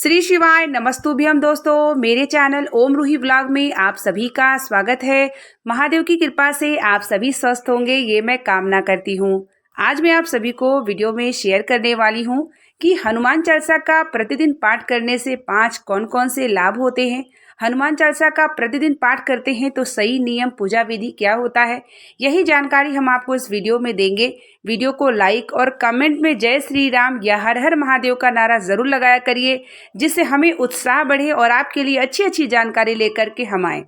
श्री शिवाय नमस्तुभ्यम दोस्तों, मेरे चैनल ओम रूही ब्लॉग में आप सभी का स्वागत है। महादेव की कृपा से आप सभी स्वस्थ होंगे, ये मैं कामना करती हूँ। आज मैं आप सभी को वीडियो में शेयर करने वाली हूँ कि हनुमान चालीसा का प्रतिदिन पाठ करने से 5 कौन कौन से लाभ होते हैं। हनुमान चालीसा का प्रतिदिन पाठ करते हैं तो सही नियम पूजा विधि क्या होता है, यही जानकारी हम आपको इस वीडियो में देंगे। वीडियो को लाइक और कमेंट में जय श्री राम या हर हर महादेव का नारा जरूर लगाया करिए, जिससे हमें उत्साह बढ़े और आपके लिए अच्छी अच्छी जानकारी लेकर के हम आए।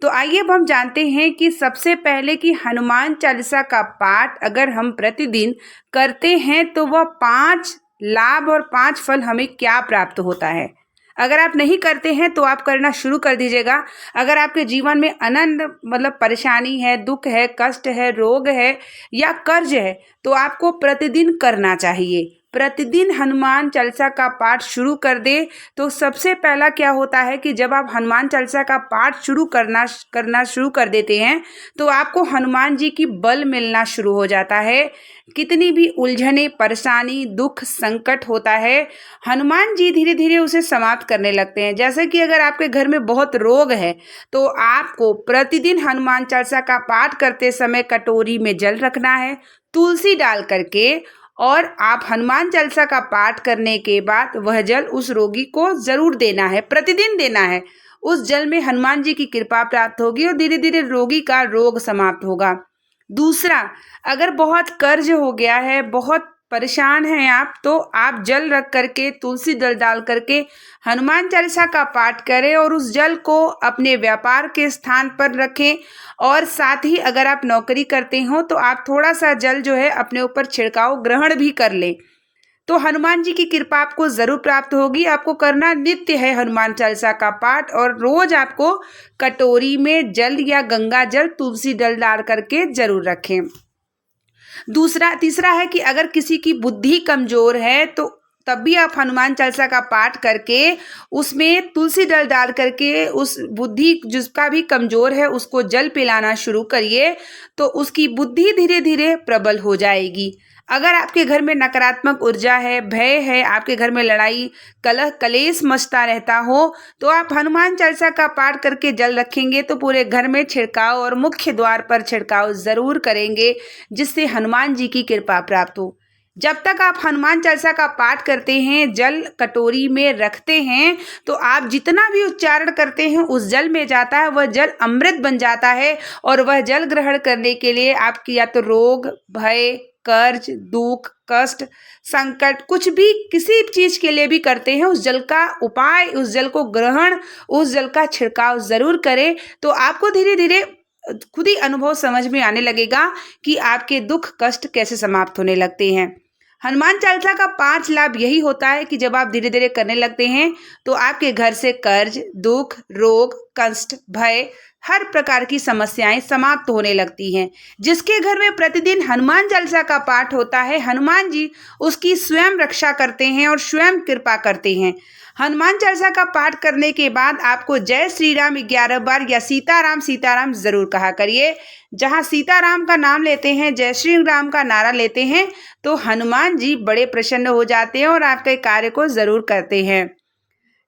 तो आइए अब हम जानते हैं कि सबसे पहले कि हनुमान चालीसा का पाठ अगर हम प्रतिदिन करते हैं तो वह 5 लाभ और 5 फल हमें क्या प्राप्त होता है। अगर आप नहीं करते हैं तो आप करना शुरू कर दीजिएगा। अगर आपके जीवन में अनंत परेशानी है, दुख है, कष्ट है, रोग है या कर्ज है तो आपको प्रतिदिन करना चाहिए। प्रतिदिन हनुमान चालीसा का पाठ शुरू कर दे तो सबसे पहला क्या होता है कि जब आप हनुमान चालीसा का पाठ शुरू करना शुरू कर देते हैं तो आपको हनुमान जी की बल मिलना शुरू हो जाता है। कितनी भी उलझने, परेशानी, दुख, संकट होता है, हनुमान जी धीरे धीरे उसे समाप्त करने लगते हैं। जैसे कि अगर आपके घर में बहुत रोग है तो आपको प्रतिदिन हनुमान चालीसा का पाठ करते समय कटोरी में जल रखना है, तुलसी डाल करके, और आप हनुमान चालीसा का पाठ करने के बाद वह जल उस रोगी को जरूर देना है, प्रतिदिन देना है। उस जल में हनुमान जी की कृपा प्राप्त होगी और धीरे धीरे रोगी का रोग समाप्त होगा। दूसरा, अगर बहुत कर्ज हो गया है, बहुत परेशान हैं आप, तो आप जल रख करके, तुलसी दल डाल करके हनुमान चालीसा का पाठ करें और उस जल को अपने व्यापार के स्थान पर रखें। और साथ ही अगर आप नौकरी करते हो तो आप थोड़ा सा जल जो है अपने ऊपर छिड़काव ग्रहण भी कर लें, तो हनुमान जी की कृपा आपको जरूर प्राप्त होगी। आपको करना नित्य है हनुमान चालीसा का पाठ, और रोज आपको कटोरी में जल या गंगा जल, तुलसी दल डाल करके जरूर रखें। तीसरा है कि अगर किसी की बुद्धि कमजोर है तो तब भी आप हनुमान चालीसा का पाठ करके उसमें तुलसी दल डाल करके उस बुद्धि जिसका भी कमजोर है उसको जल पिलाना शुरू करिए, तो उसकी बुद्धि धीरे धीरे प्रबल हो जाएगी। अगर आपके घर में नकारात्मक ऊर्जा है, भय है, आपके घर में लड़ाई, कलह, कलेश मचता रहता हो, तो आप हनुमान चालीसा का पाठ करके जल रखेंगे तो पूरे घर में छिड़काव और मुख्य द्वार पर छिड़काव जरूर करेंगे, जिससे हनुमान जी की कृपा प्राप्त हो। जब तक आप हनुमान चालीसा का पाठ करते हैं, जल कटोरी में रखते हैं, तो आप जितना भी उच्चारण करते हैं उस जल में जाता है, वह जल अमृत बन जाता है। और वह जल ग्रहण करने के लिए आपकी या तो रोग, भय, कर्ज, दुख, कष्ट, संकट, कुछ भी किसी चीज के लिए भी करते हैं, उस जल का उपाय, उस जल को ग्रहण, उस जल का छिड़काव जरूर करें, तो आपको धीरे धीरे खुद ही अनुभव समझ में आने लगेगा कि आपके दुख कष्ट कैसे समाप्त होने लगते हैं। हनुमान चालीसा का 5 लाभ यही होता है कि जब आप धीरे धीरे करने लगते हैं तो आपके घर से कर्ज, दुख, रोग, कष्ट, भय, हर प्रकार की समस्याएं समाप्त होने लगती हैं। जिसके घर में प्रतिदिन हनुमान चालीसा का पाठ होता है, हनुमान जी उसकी स्वयं रक्षा करते हैं और स्वयं कृपा करते हैं। हनुमान चालीसा का पाठ करने के बाद आपको जय श्री राम 11 बार या सीताराम सीताराम जरूर कहा करिए। जहाँ सीताराम का नाम लेते हैं, जय श्री राम का नारा लेते हैं, तो हनुमान जी बड़े प्रसन्न हो जाते हैं और आपके कार्य को जरूर करते हैं।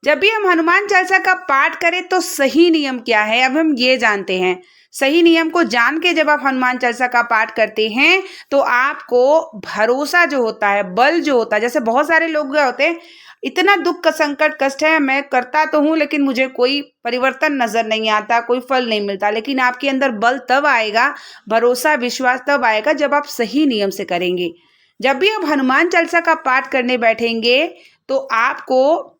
जब भी हम हनुमान चालीसा का पाठ करें तो सही नियम क्या है, अब हम ये जानते हैं। सही नियम को जान के जब आप हनुमान चालीसा का पाठ करते हैं तो आपको भरोसा जो होता है, बल जो होता है, जैसे बहुत सारे लोग होते हैं, इतना दुख का संकट कष्ट है, मैं करता तो हूँ लेकिन मुझे कोई परिवर्तन नजर नहीं आता, कोई फल नहीं मिलता। लेकिन आपके अंदर बल तब आएगा, भरोसा विश्वास तब आएगा जब आप सही नियम से करेंगे। जब भी आप हनुमान चालीसा का पाठ करने बैठेंगे तो आपको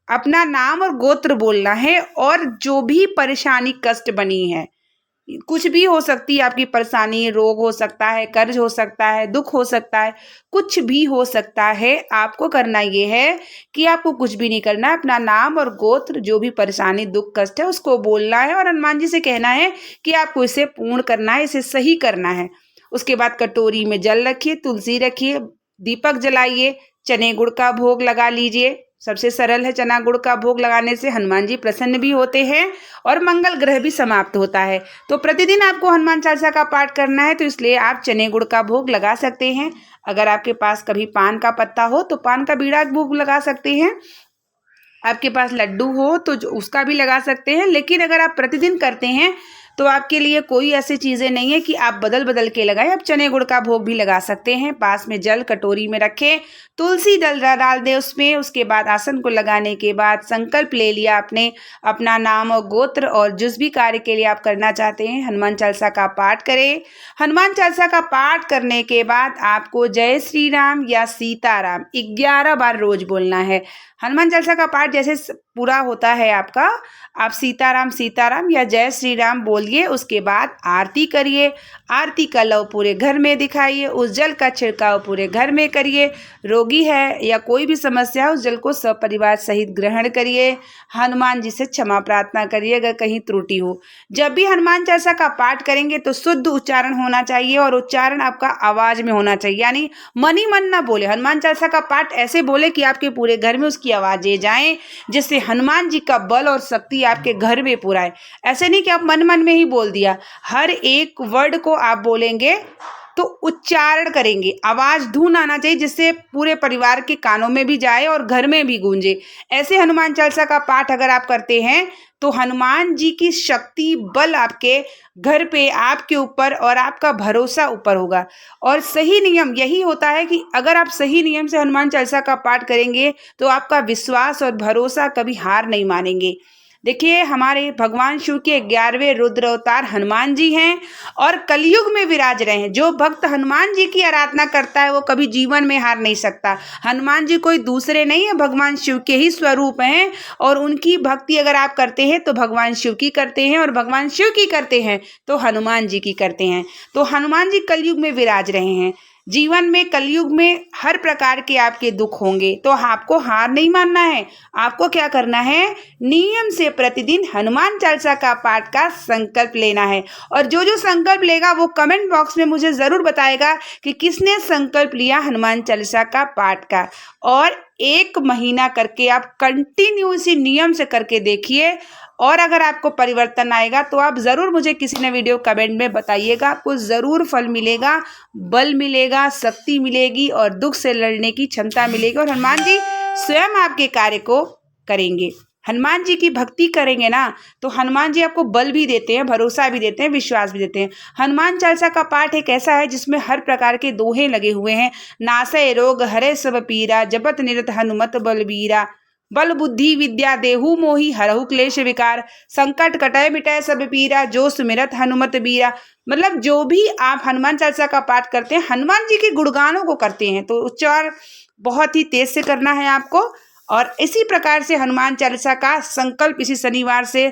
अपना नाम और गोत्र बोलना है, और जो भी परेशानी कष्ट बनी है, कुछ भी हो सकती है आपकी परेशानी, रोग हो सकता है, कर्ज हो सकता है, दुख हो सकता है, कुछ भी हो सकता है। आपको करना ये है कि आपको कुछ भी नहीं करना है, अपना नाम और गोत्र, जो भी परेशानी, दुख, कष्ट है, उसको बोलना है और हनुमान जी से कहना है कि आपको इसे पूर्ण करना है, इसे सही करना है। उसके बाद कटोरी में जल रखिए, तुलसी रखिए, दीपक जलाइए, चने गुड़ का भोग लगा लीजिए। सबसे सरल है, चना गुड़ का भोग लगाने से हनुमान जी प्रसन्न भी होते हैं और मंगल ग्रह भी समाप्त होता है। तो प्रतिदिन आपको हनुमान चालीसा का पाठ करना है, तो इसलिए आप चने गुड़ का भोग लगा सकते हैं। अगर आपके पास कभी पान का पत्ता हो तो पान का बीड़ा भोग लगा सकते हैं। आपके पास लड्डू हो तो उसका भी लगा सकते हैं, लेकिन अगर आप प्रतिदिन करते हैं तो आपके लिए कोई ऐसी चीज़ें नहीं है कि आप बदल बदल के लगाएं। आप चने गुड़ का भोग भी लगा सकते हैं। पास में जल कटोरी में रखें, तुलसी दल डाल दें उसमें। उसके बाद आसन को लगाने के बाद संकल्प ले लिया आपने, अपना नाम और गोत्र और जिस भी कार्य के लिए आप करना चाहते हैं हनुमान चालीसा का पाठ करें। हनुमान चालीसा का पाठ करने के बाद आपको जय श्री राम या सीताराम 11 बार रोज बोलना है। हनुमान चालीसा का पाठ जैसे पूरा होता है आपका, आप सीताराम सीताराम या जय श्री राम बोलिए। उसके बाद आरती करिए, आरती का लव पूरे घर में दिखाइए, उस जल का छिड़काव पूरे घर में करिए। रोगी है या कोई भी समस्या है, उस जल को सपरिवार सहित ग्रहण करिए। हनुमान जी से क्षमा प्रार्थना करिए अगर कहीं त्रुटि हो। जब भी हनुमान चालीसा का पाठ करेंगे तो शुद्ध उच्चारण होना चाहिए और उच्चारण आपका आवाज में होना चाहिए, यानी मन ही मन ना बोले। हनुमान चालीसा का पाठ ऐसे बोले कि आपके पूरे घर में उसकी आवाजें जाएं, जिससे हनुमान जी का बल और शक्ति आपके घर में पूरा है। ऐसे नहीं कि आप मन मन में ही बोल दिया, हर एक वर्ड को आप बोलेंगे तो उच्चारण करेंगे, आवाज धुन आना चाहिए जिससे पूरे परिवार के कानों में भी जाए और घर में भी गूंजे। ऐसे हनुमान चालीसा का पाठ अगर आप करते हैं तो हनुमान जी की शक्ति बल आपके घर पे, आपके ऊपर और आपका भरोसा ऊपर होगा। और सही नियम यही होता है कि अगर आप सही नियम से हनुमान चालीसा का पाठ करेंगे तो आपका विश्वास और भरोसा कभी हार नहीं मानेंगे। देखिए, हमारे भगवान शिव के 11वें रुद्र अवतार हनुमान जी हैं और कलयुग में विराज रहे हैं। जो भक्त हनुमान जी की आराधना करता है वो कभी जीवन में हार नहीं सकता। हनुमान जी कोई दूसरे नहीं है, भगवान शिव के ही स्वरूप हैं और उनकी भक्ति अगर आप करते हैं तो भगवान शिव की करते हैं और भगवान शिव की करते हैं तो हनुमान जी की करते हैं। तो हनुमान जी कलयुग में विराज रहे हैं। जीवन में कलयुग में हर प्रकार के आपके दुख होंगे तो आपको हार नहीं मानना है। आपको क्या करना है, नियम से प्रतिदिन हनुमान चालीसा का पाठ का संकल्प लेना है। और जो जो संकल्प लेगा वो कमेंट बॉक्स में मुझे ज़रूर बताएगा कि किसने संकल्प लिया हनुमान चालीसा का पाठ का। और 1 महीना करके आप कंटिन्यू इसी नियम से करके देखिए और अगर आपको परिवर्तन आएगा तो आप ज़रूर मुझे किसी ने वीडियो कमेंट में बताइएगा। आपको ज़रूर फल मिलेगा, बल मिलेगा, शक्ति मिलेगी और दुख से लड़ने की क्षमता मिलेगी और हनुमान जी स्वयं आपके कार्य को करेंगे। हनुमान जी की भक्ति करेंगे ना तो हनुमान जी आपको बल भी देते हैं, भरोसा भी देते हैं, विश्वास भी देते हैं। हनुमान चालीसा का पाठ एक ऐसा है जिसमें हर प्रकार के दोहे लगे हुए हैं। नासय रोग हरे सब पीरा, जपत निरत हनुमत बलबीरा, बल बुद्धि विद्या देहु मोहि, हरहु क्लेश विकार, संकट कटय मिटय सब पीरा, जो सुमिरत हनुमत बीरा। मतलब जो भी आप हनुमान चालीसा का पाठ करते हैं, हनुमान जी के गुणगानों को करते हैं तो उच्चारण बहुत ही तेज से करना है आपको। और इसी प्रकार से हनुमान चालीसा का संकल्प इसी शनिवार से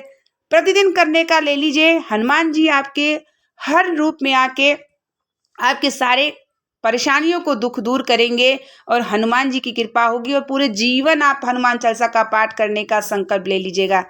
प्रतिदिन करने का ले लीजिए। हनुमान जी आपके हर रूप में आके आपके सारे परेशानियों को दुख दूर करेंगे और हनुमान जी की कृपा होगी और पूरे जीवन आप हनुमान चालीसा का पाठ करने का संकल्प ले लीजिएगा।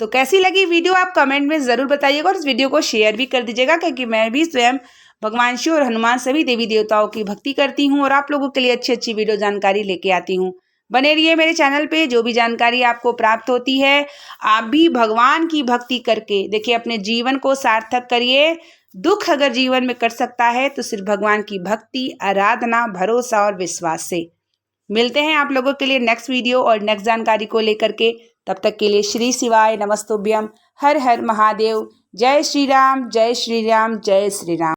तो कैसी लगी वीडियो आप कमेंट में ज़रूर बताइएगा और इस वीडियो को शेयर भी कर दीजिएगा, क्योंकि मैं भी स्वयं भगवान शिव और हनुमान सभी देवी देवताओं की भक्ति करती हूँ और आप लोगों के लिए अच्छी अच्छी वीडियो जानकारी लेके आती हूँ। बने रहिए मेरे चैनल पे, जो भी जानकारी आपको प्राप्त होती है आप भी भगवान की भक्ति करके देखिए अपने जीवन को सार्थक करिए। दुख अगर जीवन में कट सकता है तो सिर्फ भगवान की भक्ति, आराधना, भरोसा और विश्वास से। मिलते हैं आप लोगों के लिए नेक्स्ट वीडियो और नेक्स्ट जानकारी को लेकर के। तब तक के लिए श्री शिवाय नमस्तुभ्यम, हर हर महादेव, जय श्री राम, जय श्री राम, जय श्री राम।